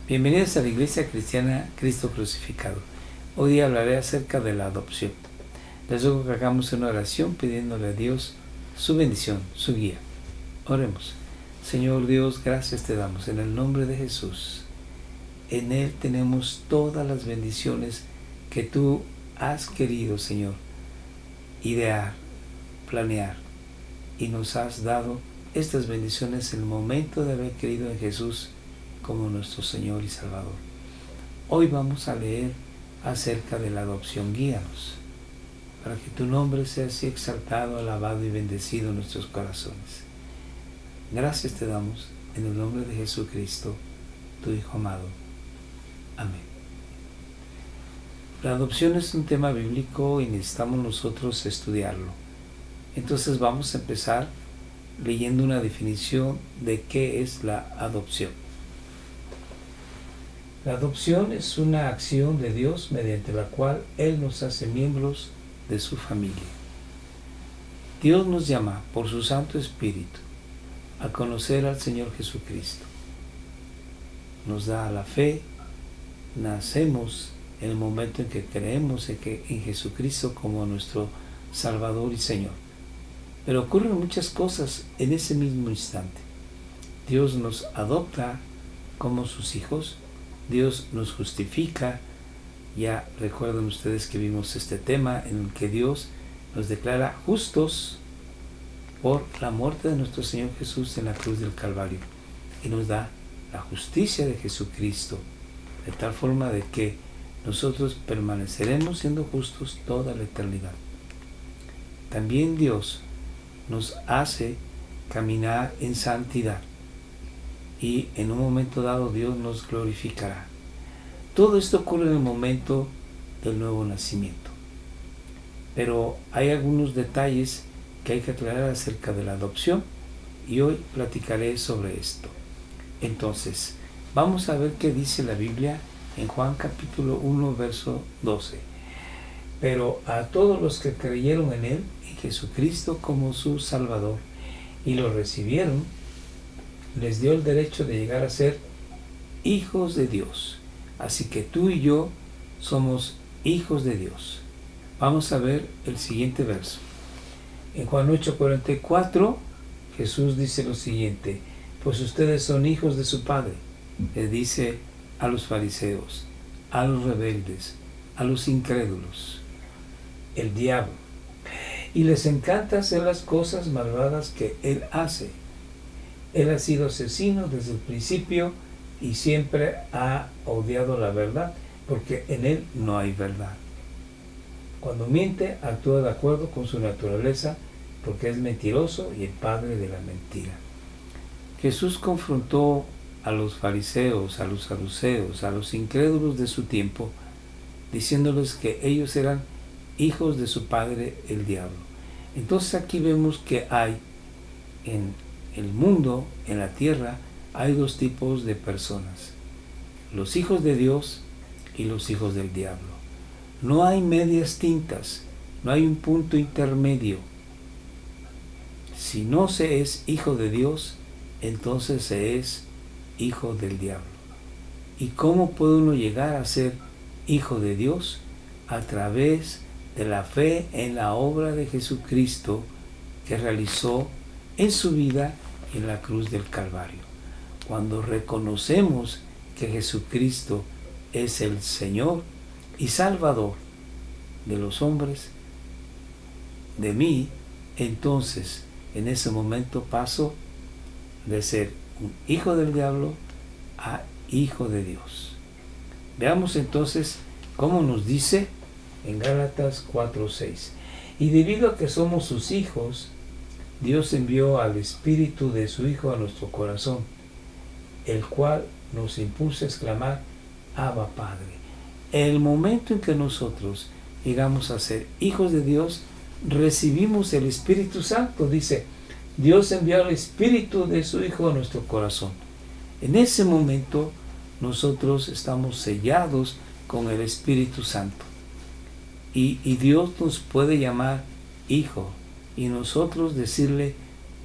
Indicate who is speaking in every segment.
Speaker 1: Bienvenidos a la Iglesia Cristiana Cristo Crucificado. Hoy día hablaré acerca de la adopción. Les ruego que hagamos una oración pidiéndole a Dios su bendición, su guía. Oremos. Señor Dios, gracias te damos en el nombre de Jesús. En Él tenemos todas las bendiciones que tú has querido, Señor, idear, planear, y nos has dado estas bendiciones en el momento de haber creído en Jesús como nuestro Señor y Salvador. Hoy vamos a leer acerca de la adopción. Guíanos para que tu nombre sea así exaltado, alabado y bendecido en nuestros corazones. Gracias te damos en el nombre de Jesucristo, tu Hijo amado. Amén. La adopción es un tema bíblico y necesitamos nosotros estudiarlo. Entonces vamos a empezar leyendo una definición de qué es la adopción. La adopción es una acción de Dios mediante la cual Él nos hace miembros de su familia. Dios nos llama por su Santo Espíritu a conocer al Señor Jesucristo. Nos da la fe, nacemos en el momento en que creemos en Jesucristo como nuestro Salvador y Señor. Pero ocurren muchas cosas en ese mismo instante. Dios nos adopta como sus hijos. Dios nos justifica. Ya recuerdan ustedes que vimos este tema en el que Dios nos declara justos por la muerte de nuestro Señor Jesús en la cruz del Calvario, y nos da la justicia de Jesucristo, de tal forma de que nosotros permaneceremos siendo justos toda la eternidad. También Dios nos hace caminar en santidad, y en un momento dado Dios nos glorificará. Todo esto ocurre en el momento del nuevo nacimiento. Pero hay algunos detalles que hay que aclarar acerca de la adopción, y hoy platicaré sobre esto. Entonces, vamos a ver qué dice la Biblia en Juan capítulo 1, verso 12. Pero a todos los que creyeron en Él, en Jesucristo como su Salvador, y lo recibieron, les dio el derecho de llegar a ser hijos de Dios. Así que tú y yo somos hijos de Dios. Vamos a ver el siguiente verso. En Juan 8:44, Jesús dice lo siguiente: pues ustedes son hijos de su Padre. Le dice a los fariseos, a los rebeldes, a los incrédulos, el diablo. Y les encanta hacer las cosas malvadas que Él hace. Él ha sido asesino desde el principio y siempre ha odiado la verdad, porque en Él no hay verdad. Cuando miente, actúa de acuerdo con su naturaleza, porque es mentiroso y el padre de la mentira. Jesús confrontó a los fariseos, a los saduceos, a los incrédulos de su tiempo, diciéndoles que ellos eran hijos de su padre, el diablo. Entonces aquí vemos que hay en el mundo, en la tierra, hay dos tipos de personas: los hijos de Dios y los hijos del diablo. No hay medias tintas, no hay un punto intermedio. Si no se es hijo de Dios, entonces se es hijo del diablo. ¿Y cómo puede uno llegar a ser hijo de Dios? A través de la fe en la obra de Jesucristo que realizó en su vida en la cruz del Calvario. Cuando reconocemos que Jesucristo es el Señor y Salvador de los hombres, de mí, entonces en ese momento paso de ser un hijo del diablo a hijo de Dios. Veamos entonces cómo nos dice en Gálatas 4:6. Y debido a que somos sus hijos, Dios envió al Espíritu de su Hijo a nuestro corazón, el cual nos impulsa a exclamar: Abba, Padre. El momento en que nosotros llegamos a ser hijos de Dios, recibimos el Espíritu Santo. Dice, Dios envió al Espíritu de su Hijo a nuestro corazón. En ese momento nosotros estamos sellados con el Espíritu Santo. Y Dios nos puede llamar hijo, y nosotros decirle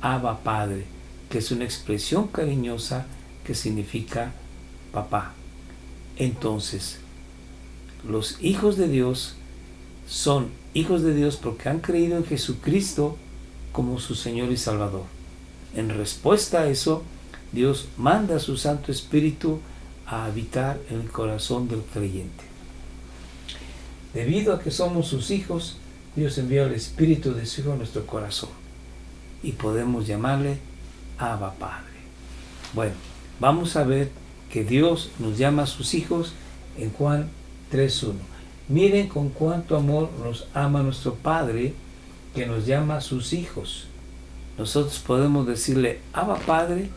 Speaker 1: Abba Padre, que es una expresión cariñosa que significa papá. Entonces, los hijos de Dios son hijos de Dios porque han creído en Jesucristo como su Señor y Salvador. En respuesta a eso, Dios manda a su Santo Espíritu a habitar en el corazón del creyente. Debido a que somos sus hijos, Dios envió el Espíritu de su Hijo a nuestro corazón y podemos llamarle Abba Padre. Bueno, vamos a ver que Dios nos llama a sus hijos en Juan 3:1. Miren con cuánto amor nos ama nuestro Padre, que nos llama a sus hijos. Nosotros podemos decirle Abba Padre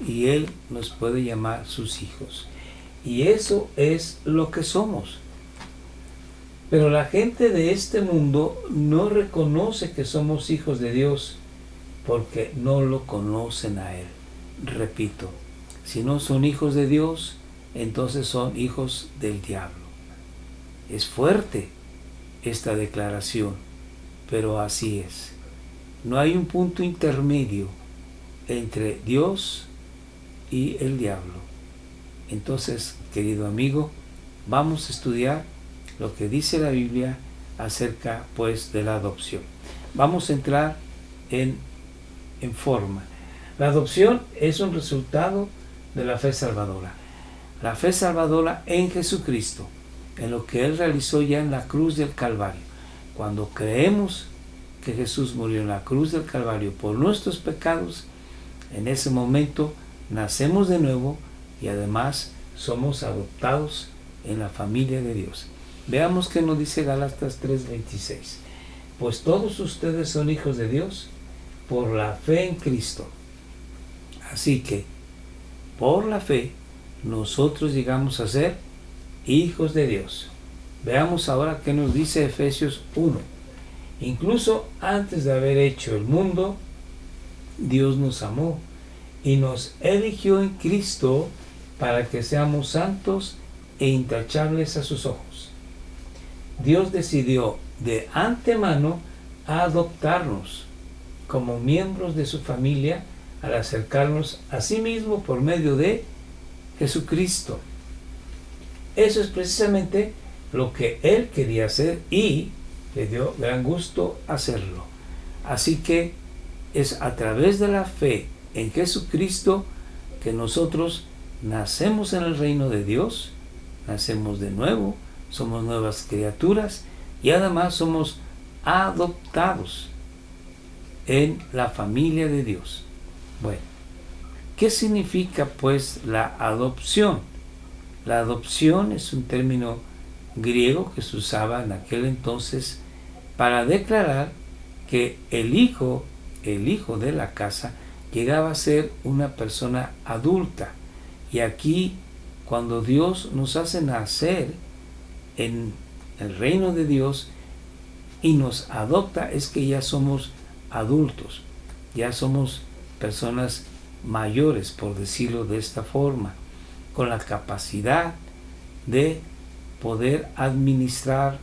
Speaker 1: y Él nos puede llamar sus hijos. Y eso es lo que somos. Pero la gente de este mundo no reconoce que somos hijos de Dios porque no lo conocen a Él. Repito, si no son hijos de Dios, entonces son hijos del diablo. Es fuerte esta declaración, pero así es. No hay un punto intermedio entre Dios y el diablo. Entonces, querido amigo, vamos a estudiar lo que dice la Biblia acerca, pues, de la adopción. Vamos a entrar en forma. La adopción es un resultado de la fe salvadora. La fe salvadora en Jesucristo, en lo que Él realizó ya en la cruz del Calvario. Cuando creemos que Jesús murió en la cruz del Calvario por nuestros pecados, en ese momento nacemos de nuevo y además somos adoptados en la familia de Dios. Veamos qué nos dice Gálatas 3:26. Pues todos ustedes son hijos de Dios por la fe en Cristo. Así que, por la fe, nosotros llegamos a ser hijos de Dios. Veamos ahora qué nos dice Efesios 1. Incluso antes de haber hecho el mundo, Dios nos amó y nos eligió en Cristo para que seamos santos e intachables a sus ojos. Dios decidió de antemano adoptarnos como miembros de su familia al acercarnos a sí mismo por medio de Jesucristo. Eso es precisamente lo que Él quería hacer y le dio gran gusto hacerlo. Así que es a través de la fe en Jesucristo que nosotros nacemos en el reino de Dios, nacemos de nuevo, somos nuevas criaturas y además somos adoptados en la familia de Dios. Bueno, ¿qué significa pues la adopción? La adopción es un término griego que se usaba en aquel entonces para declarar que el hijo de la casa llegaba a ser una persona adulta. Y aquí, cuando Dios nos hace nacer en el reino de Dios y nos adopta, es que ya somos adultos, ya somos personas mayores, por decirlo de esta forma, con la capacidad de poder administrar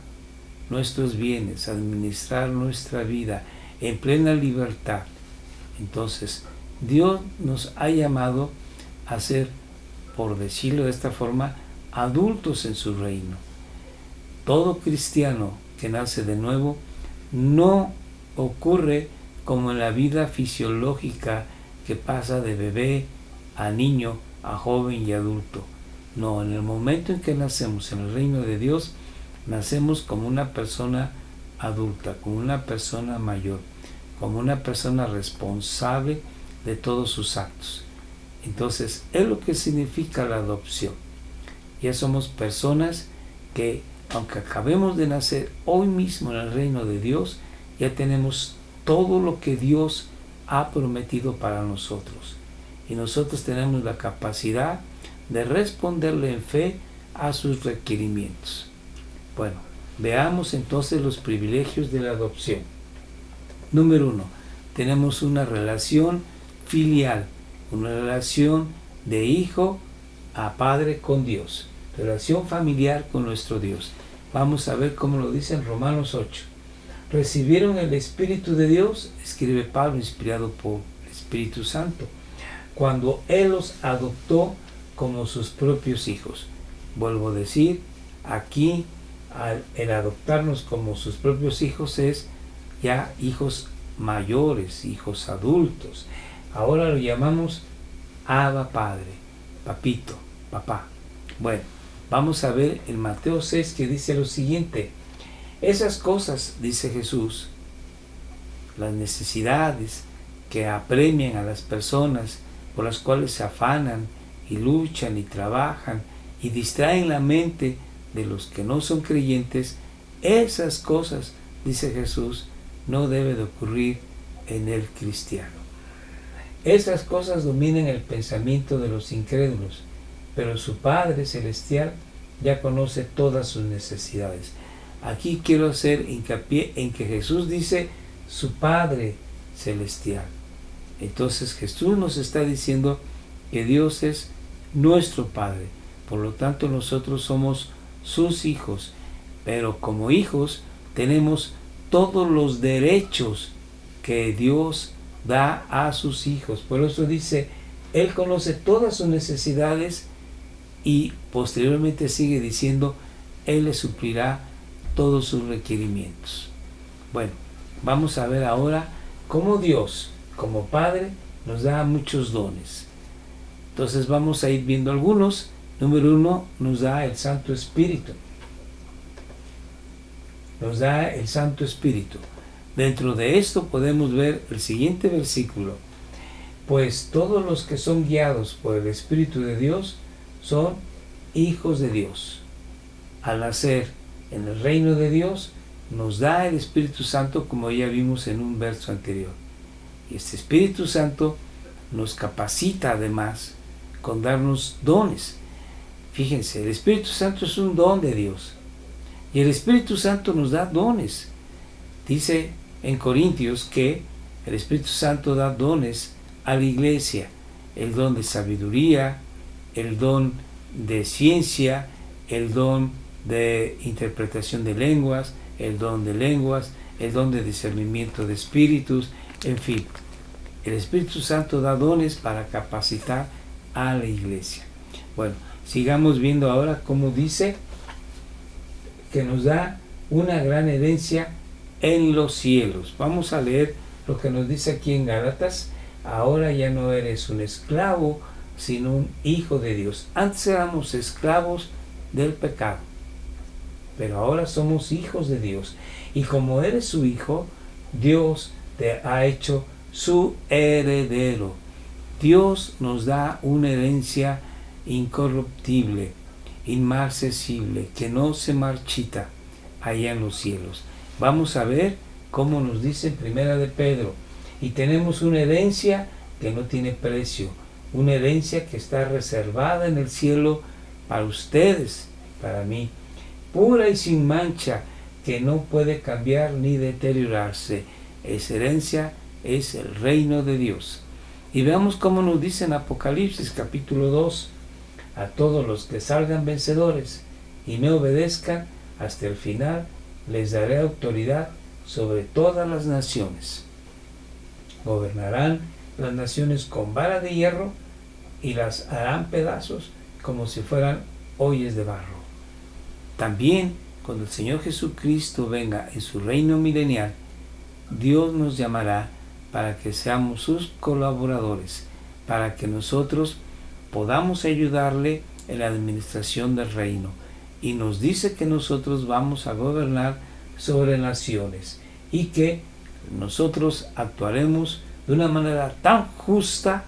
Speaker 1: nuestros bienes, administrar nuestra vida en plena libertad. Entonces, Dios nos ha llamado a ser, por decirlo de esta forma, adultos en su reino. Todo cristiano que nace de nuevo no ocurre como en la vida fisiológica que pasa de bebé a niño, a joven y adulto. No, en el momento en que nacemos en el reino de Dios, nacemos como una persona adulta, como una persona mayor, como una persona responsable de todos sus actos. Entonces, es lo que significa la adopción. Ya somos personas que, aunque acabemos de nacer hoy mismo en el reino de Dios, ya tenemos todo lo que Dios ha prometido para nosotros. Y nosotros tenemos la capacidad de responderle en fe a sus requerimientos. Bueno, veamos entonces los privilegios de la adopción. Número 1, tenemos una relación filial, una relación de hijo a padre con Dios, relación familiar con nuestro Dios. Vamos a ver cómo lo dice en Romanos 8. Recibieron el Espíritu de Dios, escribe Pablo, inspirado por el Espíritu Santo, cuando Él los adoptó como sus propios hijos. Vuelvo a decir, aquí el adoptarnos como sus propios hijos es ya hijos mayores, hijos adultos. Ahora lo llamamos Abba Padre, papito, papá. Bueno, vamos a ver en Mateo 6 que dice lo siguiente. Esas cosas, dice Jesús, las necesidades que apremian a las personas, por las cuales se afanan y luchan y trabajan y distraen la mente de los que no son creyentes, esas cosas, dice Jesús, no debe de ocurrir en el cristiano. Esas cosas dominan el pensamiento de los incrédulos, pero su Padre Celestial ya conoce todas sus necesidades. Aquí quiero hacer hincapié en que Jesús dice su Padre Celestial. Entonces Jesús nos está diciendo que Dios es nuestro Padre, por lo tanto nosotros somos sus hijos, pero como hijos tenemos todos los derechos que Dios da a sus hijos. Por eso dice, Él conoce todas sus necesidades y posteriormente sigue diciendo, Él les suplirá todos sus requerimientos. Bueno, vamos a ver ahora cómo Dios, como Padre, nos da muchos dones. Entonces vamos a ir viendo algunos. Número 1, nos da el Santo Espíritu. Nos da el Santo Espíritu. Dentro de esto podemos ver el siguiente versículo. Pues todos los que son guiados por el Espíritu de Dios son hijos de Dios. Al nacer en el reino de Dios, nos da el Espíritu Santo, como ya vimos en un verso anterior. Y este Espíritu Santo nos capacita además con darnos dones. Fíjense, el Espíritu Santo es un don de Dios. Y el Espíritu Santo nos da dones. Dice en Corintios que el Espíritu Santo da dones a la iglesia. El don de sabiduría, el don de ciencia, el don de interpretación de lenguas, el don de lenguas, el don de discernimiento de espíritus, en fin. El Espíritu Santo da dones para capacitar a la iglesia. Bueno, sigamos viendo ahora cómo dice que nos da una gran herencia en los cielos. Vamos a leer lo que nos dice aquí en Gálatas. Ahora ya no eres un esclavo, sino un hijo de Dios. Antes éramos esclavos del pecado, pero ahora somos hijos de Dios. Y como eres su hijo, Dios te ha hecho su heredero. Dios nos da una herencia incorruptible, inmarcesible, que no se marchita allá en los cielos. Vamos a ver cómo nos dice en Primera de Pedro. Y tenemos una herencia que no tiene precio, una herencia que está reservada en el cielo para ustedes, para mí, pura y sin mancha, que no puede cambiar ni deteriorarse. Esa herencia es el reino de Dios. Y veamos cómo nos dice en Apocalipsis capítulo 2, a todos los que salgan vencedores y me obedezcan hasta el final, les daré autoridad sobre todas las naciones. Gobernarán las naciones con vara de hierro y las harán pedazos como si fueran ollas de barro. También, cuando el Señor Jesucristo venga en su reino milenial, Dios nos llamará para que seamos sus colaboradores, para que nosotros podamos ayudarle en la administración del reino. Y nos dice que nosotros vamos a gobernar sobre naciones y que nosotros actuaremos de una manera tan justa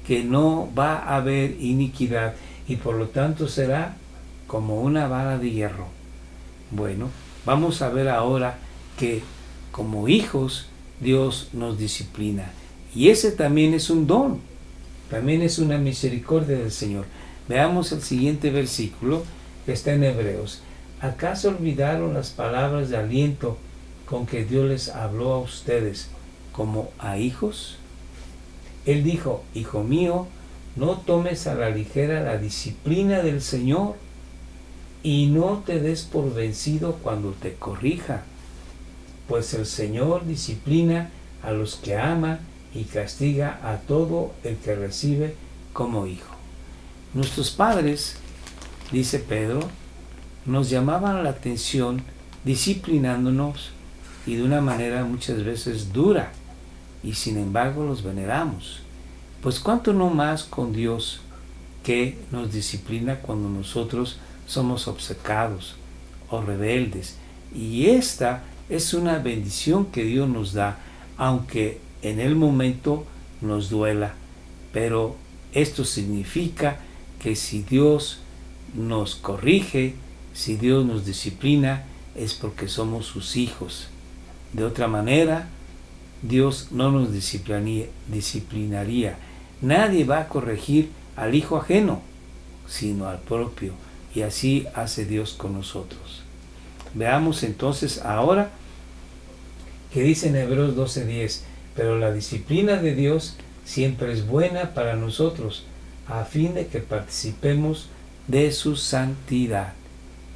Speaker 1: que no va a haber iniquidad y por lo tanto será como una vara de hierro. Bueno, vamos a ver ahora que como hijos Dios nos disciplina y ese también es un don, también es una misericordia del Señor. Veamos el siguiente versículo que está en Hebreos. ¿Acaso olvidaron las palabras de aliento con que Dios les habló a ustedes como a hijos? Él dijo, hijo mío, no tomes a la ligera la disciplina del Señor y no te des por vencido cuando te corrija, pues el Señor disciplina a los que ama y castiga a todo el que recibe como hijo. Nuestros padres dice Pedro, nos llamaban la atención disciplinándonos y de una manera muchas veces dura, y sin embargo los veneramos. Pues cuánto no más con Dios, que nos disciplina cuando nosotros somos obcecados o rebeldes. Y esta es una bendición que Dios nos da, aunque en el momento nos duela. Pero esto significa que si Dios nos corrige, si Dios nos disciplina, es porque somos sus hijos. De otra manera, Dios no nos disciplinaría. Nadie va a corregir al hijo ajeno, sino al propio. Y así hace Dios con nosotros. Veamos entonces ahora que dice en Hebreos 12:10, pero la disciplina de Dios siempre es buena para nosotros, a fin de que participemos de su santidad.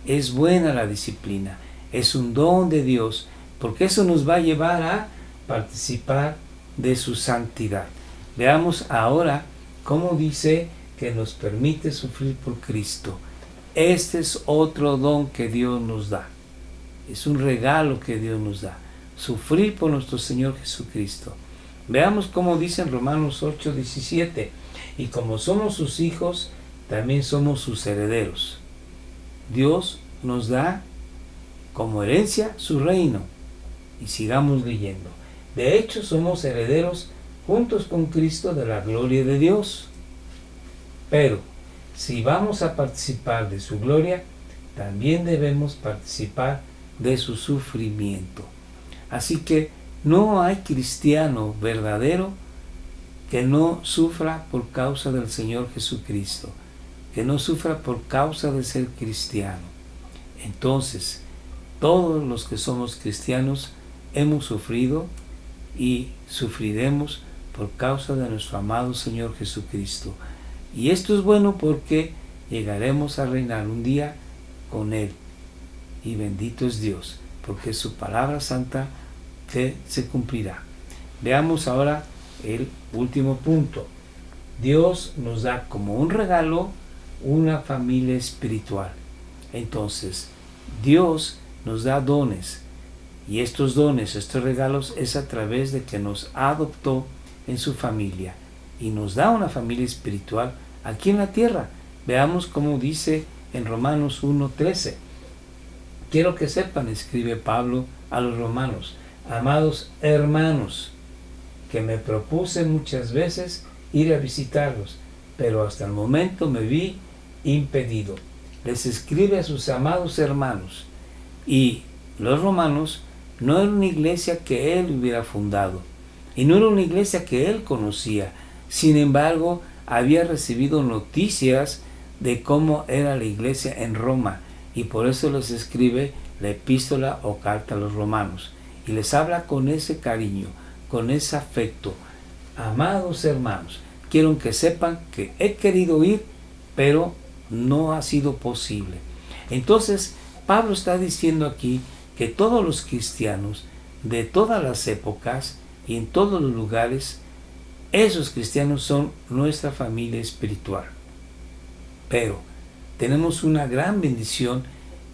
Speaker 1: Es buena la disciplina, es un don de Dios, porque eso nos va a llevar a participar de su santidad. Veamos ahora cómo dice que nos permite sufrir por Cristo. Este es otro don que Dios nos da. Es un regalo que Dios nos da. Sufrir por nuestro Señor Jesucristo. Veamos cómo dice en Romanos 8:17. Y como somos sus hijos, también somos sus herederos. Dios nos da como herencia su reino. Y sigamos leyendo. De hecho, somos herederos juntos con Cristo de la gloria de Dios. Pero, si vamos a participar de su gloria, también debemos participar de su sufrimiento. Así que no hay cristiano verdadero que no sufra por causa del Señor Jesucristo, que no sufra por causa de ser cristiano. Entonces, todos los que somos cristianos hemos sufrido y sufriremos por causa de nuestro amado Señor Jesucristo. Y esto es bueno porque llegaremos a reinar un día con Él. Y bendito es Dios, porque su palabra santa que se cumplirá. Veamos ahora el último punto. Dios nos da como un regalo una familia espiritual. Entonces, Dios nos da dones. Y estos dones, estos regalos, es a través de que nos adoptó en su familia. Y nos da una familia espiritual aquí en la tierra. Veamos cómo dice en Romanos 1:13. Quiero que sepan, escribe Pablo a los romanos, amados hermanos, que me propuse muchas veces ir a visitarlos, pero hasta el momento me vi impedido. Les escribe a sus amados hermanos. Y los romanos no era una iglesia que él hubiera fundado, y no era una iglesia que él conocía. Sin embargo, había recibido noticias de cómo era la iglesia en Roma, y por eso les escribe la epístola o carta a los romanos, y les habla con ese cariño, con ese afecto. Amados hermanos, quiero que sepan que he querido ir, pero no ha sido posible. Entonces, Pablo está diciendo aquí que todos los cristianos de todas las épocas y en todos los lugares, esos cristianos son nuestra familia espiritual. Pero tenemos una gran bendición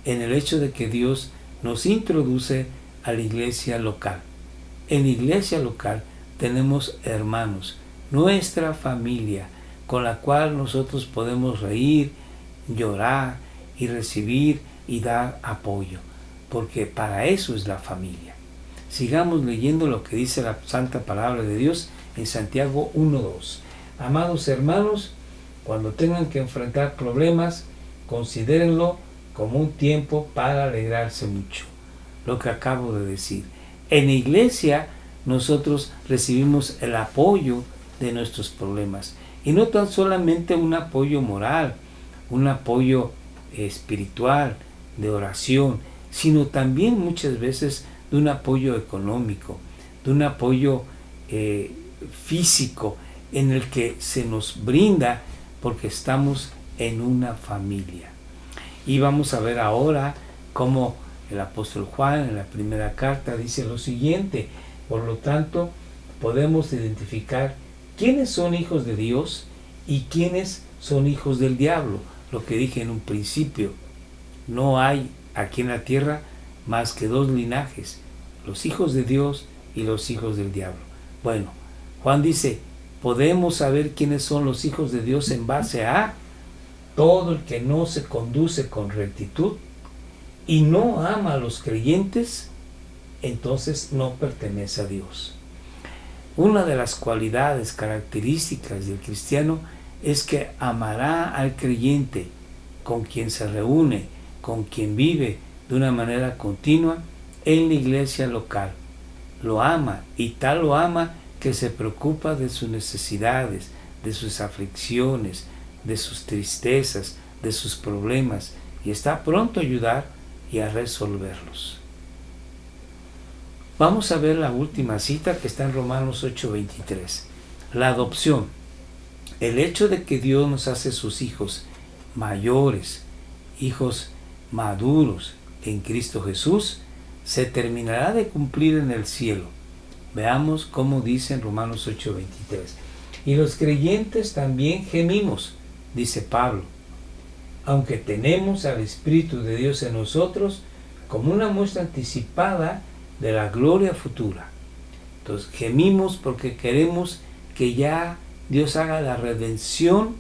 Speaker 1: en el hecho de que Dios nos introduce a la iglesia local. En la iglesia local tenemos hermanos, nuestra familia, con la cual nosotros podemos reír, llorar y recibir y dar apoyo, porque para eso es la familia. Sigamos leyendo lo que dice la santa palabra de Dios en Santiago 1:2. Amados hermanos, cuando tengan que enfrentar problemas, considérenlo como un tiempo para alegrarse mucho. Lo que acabo de decir. En la iglesia nosotros recibimos el apoyo de nuestros problemas. Y no tan solamente un apoyo moral, un apoyo espiritual, de oración, sino también muchas veces de un apoyo económico, de un apoyo físico, en el que se nos brinda porque estamos en una familia. Y vamos a ver ahora cómo el apóstol Juan en la primera carta dice lo siguiente: por lo tanto, podemos identificar quiénes son hijos de Dios y quiénes son hijos del diablo. lo que dije en un principio, no hay aquí en la tierra más que dos linajes, los hijos de Dios y los hijos del diablo. Bueno, Juan dice, podemos saber quiénes son los hijos de Dios en base a todo el que no se conduce con rectitud y no ama a los creyentes, entonces no pertenece a Dios. Una de las cualidades características del cristiano es que amará al creyente con quien se reúne, con quien vive de una manera continua en la iglesia local. Lo ama, y tal lo ama que se preocupa de sus necesidades, de sus aflicciones, de sus tristezas, de sus problemas, y está pronto a ayudar y a resolverlos. Vamos a ver la última cita que está en Romanos 8:23. La adopción. El hecho de que Dios nos hace sus hijos mayores, hijos maduros en Cristo Jesús, se terminará de cumplir en el cielo. Veamos cómo dice en Romanos 8:23. Y los creyentes también gemimos, dice Pablo, aunque tenemos al Espíritu de Dios en nosotros como una muestra anticipada de la gloria futura. Entonces gemimos porque queremos que ya Dios haga la redención.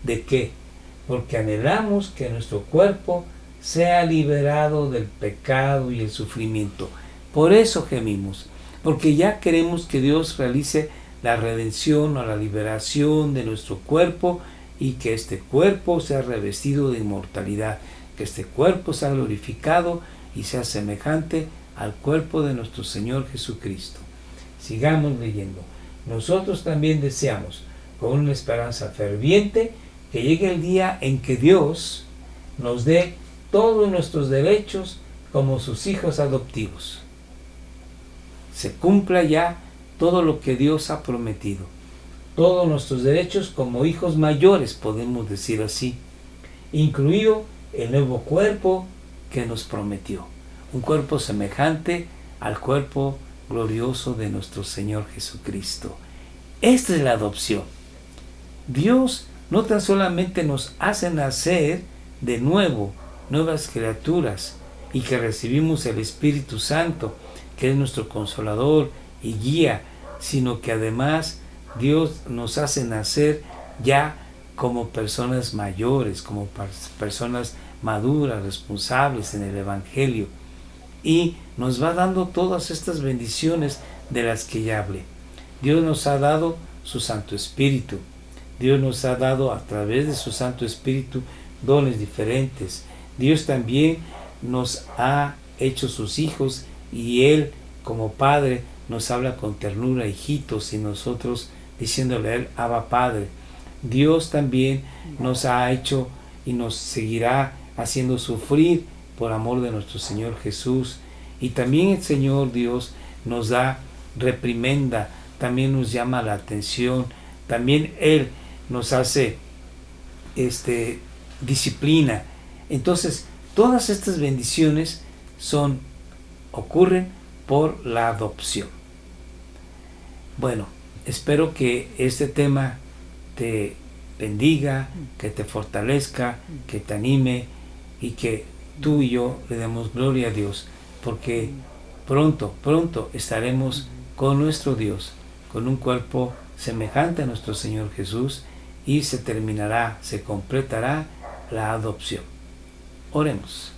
Speaker 1: ¿De qué? Porque anhelamos que nuestro cuerpo sea liberado del pecado y el sufrimiento. Por eso gemimos, porque ya queremos que Dios realice la redención o la liberación de nuestro cuerpo y que este cuerpo sea revestido de inmortalidad, que este cuerpo sea glorificado y sea semejante al cuerpo de nuestro Señor Jesucristo. Sigamos leyendo. Nosotros también deseamos, con una esperanza ferviente, que llegue el día en que Dios nos dé todos nuestros derechos como sus hijos adoptivos. Se cumpla ya todo lo que Dios ha prometido. Todos nuestros derechos como hijos mayores, podemos decir así, incluido el nuevo cuerpo que nos prometió. Un cuerpo semejante al cuerpo glorioso de nuestro Señor Jesucristo. Esta es la adopción. Dios no tan solamente nos hace nacer de nuevo, nuevas criaturas, y que recibimos el Espíritu Santo, que es nuestro consolador y guía, sino que además Dios nos hace nacer ya como personas mayores, como personas maduras, responsables en el Evangelio, y nos va dando todas estas bendiciones de las que ya hablé. Dios nos ha dado su Santo Espíritu. Dios nos ha dado a través de su Santo Espíritu dones diferentes. Dios también nos ha hecho sus hijos y Él como Padre nos habla con ternura, hijitos, y nosotros diciéndole a Él, Abba Padre. Dios también nos ha hecho y nos seguirá haciendo sufrir por amor de nuestro Señor Jesús. Y también el Señor Dios nos da reprimenda, también nos llama la atención, también Él nos hace disciplina. Entonces, todas estas bendiciones ocurren por la adopción. Bueno, espero que este tema te bendiga, que te fortalezca, que te anime y que tú y yo le demos gloria a Dios, porque pronto estaremos con nuestro Dios, con un cuerpo semejante a nuestro Señor Jesús, y se completará la adopción. Oremos.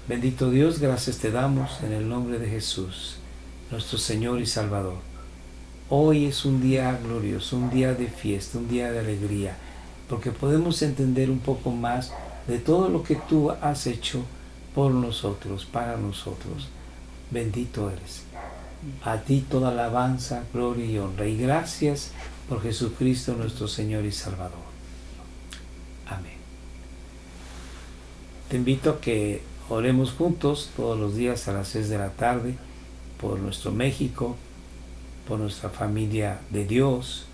Speaker 1: Bendito Dios, gracias te damos en el nombre de Jesús, nuestro Señor y Salvador. Hoy es un día glorioso, un día de fiesta, un día de alegría, porque podemos entender un poco más de todo lo que tú has hecho por nosotros, para nosotros. Bendito eres. A ti toda alabanza, gloria y honra. Y gracias por Jesucristo nuestro Señor y Salvador. Amén. Te invito a que oremos juntos todos los días a las 6 de la tarde por nuestro México, por nuestra familia de Dios,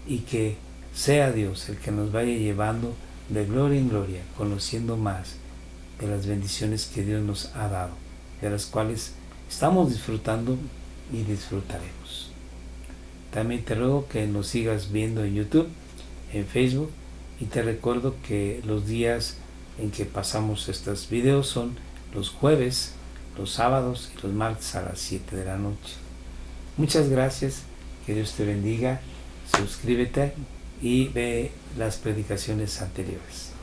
Speaker 1: y que sea Dios el que nos vaya llevando de gloria en gloria, conociendo más de las bendiciones que Dios nos ha dado, de las cuales estamos disfrutando y disfrutaremos. También te ruego que nos sigas viendo en YouTube, en Facebook Y te recuerdo que los días en que pasamos estos videos son los jueves, los sábados y los martes a las 7 de la noche. Muchas gracias, que Dios te bendiga, suscríbete y ve las predicaciones anteriores.